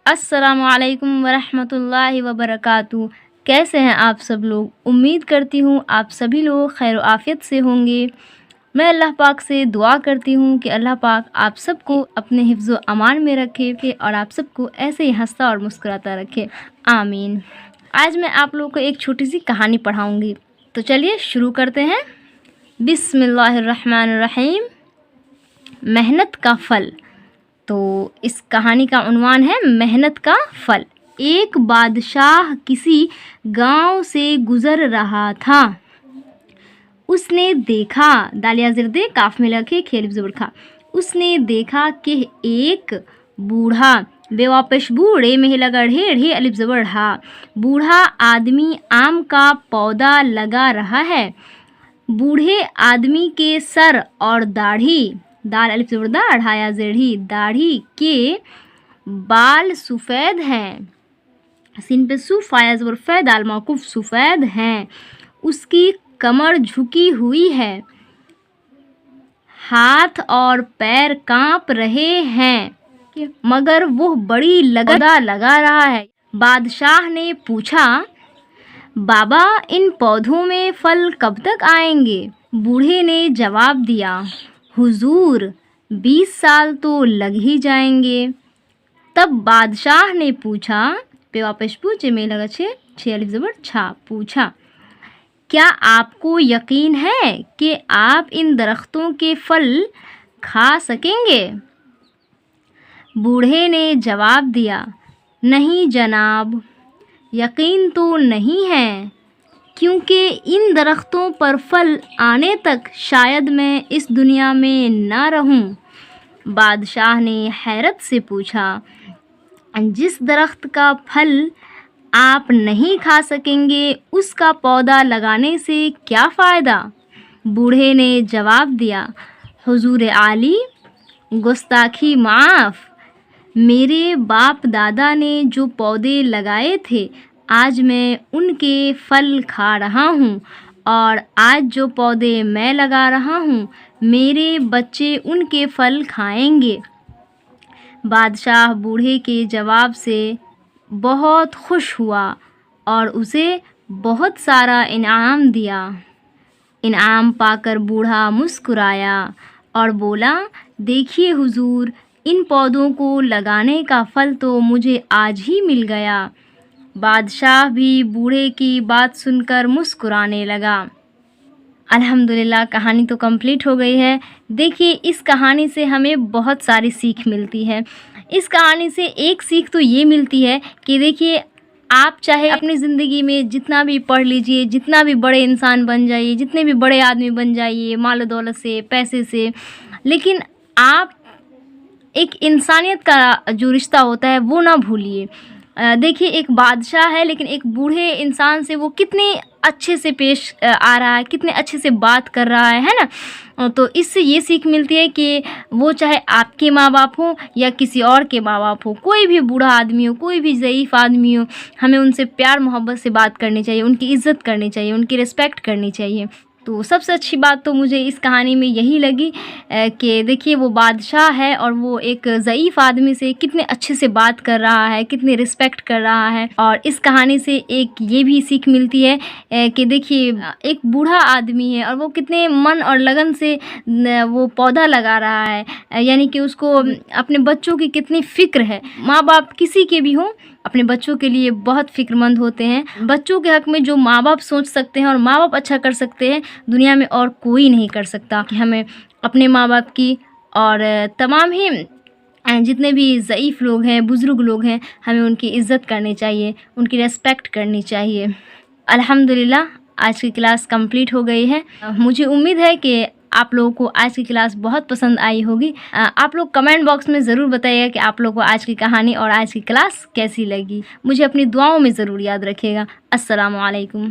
السلام علیکم ورحمۃ اللہ وبرکاتہ۔ کیسے ہیں آپ سب لوگ؟ امید کرتی ہوں آپ سبھی لوگ خیر و عافیت سے ہوں گے۔ میں اللہ پاک سے دعا کرتی ہوں کہ اللہ پاک آپ سب کو اپنے حفظ و امان میں رکھے اور آپ سب کو ایسے ہی ہنستا اور مسکراتا رکھے، آمین۔ آج میں آپ لوگوں کو ایک چھوٹی سی کہانی پڑھاؤں گی، تو چلیے شروع کرتے ہیں۔ بسم اللہ الرحمن الرحیم۔ محنت کا پھل۔ تو اس کہانی کا عنوان ہے محنت کا پھل۔ ایک بادشاہ کسی گاؤں سے گزر رہا تھا۔ اس نے دیکھا، دالیا زردے کاف میں لکھے کھیل زبر کھا۔ اس نے دیکھا کہ ایک بوڑھا، بے واپش بوڑھے میں لگا ڈھے الف زبر ڈھا، بوڑھا آدمی آم کا پودا لگا رہا ہے۔ بوڑھے آدمی کے سر اور داڑھی، دال الف زبر دا ڈھایا زیڑھی، داڑھی کے بال سفید ہیں، سین پہ سو فایا زبر فے دال موقوف سفید ہیں۔ اس کی کمر جھکی ہوئی ہے، ہاتھ اور پیر کانپ رہے ہیں، مگر وہ بڑی لگن لگا رہا ہے۔ بادشاہ نے پوچھا، بابا ان پودوں میں پھل کب تک آئیں گے؟ بوڑھے نے جواب دیا، حضور 20 سال تو لگ ہی جائیں گے۔ تب بادشاہ نے پوچھا، پہ واپس پوچھے میں لگا چھ الف زبر چھا، پوچھا، کیا آپ کو یقین ہے کہ آپ ان درختوں کے پھل کھا سکیں گے؟ بوڑھے نے جواب دیا، نہیں جناب، یقین تو نہیں ہے، کیونکہ ان درختوں پر پھل آنے تک شاید میں اس دنیا میں نہ رہوں۔ بادشاہ نے حیرت سے پوچھا، جس درخت کا پھل آپ نہیں کھا سکیں گے اس کا پودا لگانے سے کیا فائدہ؟ بوڑھے نے جواب دیا، حضور عالی گستاخی معاف، میرے باپ دادا نے جو پودے لگائے تھے آج میں ان کے پھل کھا رہا ہوں، اور آج جو پودے میں لگا رہا ہوں میرے بچے ان کے پھل کھائیں گے۔ بادشاہ بوڑھے کے جواب سے بہت خوش ہوا اور اسے بہت سارا انعام دیا۔ انعام پا کر بوڑھا مسکرایا اور بولا، دیکھیے حضور، ان پودوں کو لگانے کا پھل تو مجھے آج ہی مل گیا۔ بادشاہ بھی بوڑھے کی بات سن کر مسکرانے لگا۔ الحمدللہ کہانی تو کمپلیٹ ہو گئی ہے۔ دیکھیے اس کہانی سے ہمیں بہت ساری سیکھ ملتی ہے۔ اس کہانی سے ایک سیکھ تو یہ ملتی ہے کہ دیکھیے آپ چاہے اپنی زندگی میں جتنا بھی پڑھ لیجئے، جتنا بھی بڑے انسان بن جائیے، جتنے بھی بڑے آدمی بن جائیے، مال و دولت سے، پیسے سے، لیکن آپ ایک انسانیت کا جو رشتہ ہوتا ہے وہ نہ بھولیے۔ دیکھیے ایک بادشاہ ہے لیکن ایک بوڑھے انسان سے وہ کتنے اچھے سے پیش آ رہا ہے، کتنے اچھے سے بات کر رہا ہے نا۔ تو اس سے یہ سیکھ ملتی ہے کہ وہ چاہے آپ کے ماں باپ ہوں یا کسی اور کے ماں باپ ہوں، کوئی بھی بوڑھا آدمی ہو، کوئی بھی ضعیف آدمی ہو، ہمیں ان سے پیار محبت سے بات کرنی چاہیے، ان کی عزت کرنی چاہیے، ان کی رسپیکٹ کرنی چاہیے۔ تو سب سے اچھی بات تو مجھے اس کہانی میں یہی لگی کہ دیکھیے وہ بادشاہ ہے اور وہ ایک ضعیف آدمی سے کتنے اچھے سے بات کر رہا ہے، کتنے رسپیکٹ کر رہا ہے۔ اور اس کہانی سے ایک یہ بھی سیکھ ملتی ہے کہ دیکھیے ایک بوڑھا آدمی ہے اور وہ کتنے من اور لگن سے وہ پودا لگا رہا ہے، یعنی کہ اس کو اپنے بچوں کی کتنی فکر ہے۔ ماں باپ کسی کے بھی ہوں اپنے بچوں کے لیے بہت فکر مند ہوتے ہیں۔ بچوں کے حق میں جو ماں باپ سوچ سکتے ہیں اور ماں باپ اچھا کر سکتے ہیں دنیا میں اور کوئی نہیں کر سکتا۔ کہ ہمیں اپنے ماں باپ کی اور تمام ہی جتنے بھی ضعیف لوگ ہیں، بزرگ لوگ ہیں، ہمیں ان کی عزت کرنی چاہیے، ان کی ریسپیکٹ کرنی چاہیے۔ الحمدللہ آج کی کلاس کمپلیٹ ہو گئی ہے۔ مجھے امید ہے کہ آپ لوگوں کو آج کی کلاس بہت پسند آئی ہوگی۔ آپ لوگ کمنٹ باکس میں ضرور بتائیے گا کہ آپ لوگوں کو آج کی کہانی اور آج کی کلاس کیسی لگی۔ مجھے اپنی دعاؤں میں ضرور یاد رکھیے گا۔ السلام علیکم۔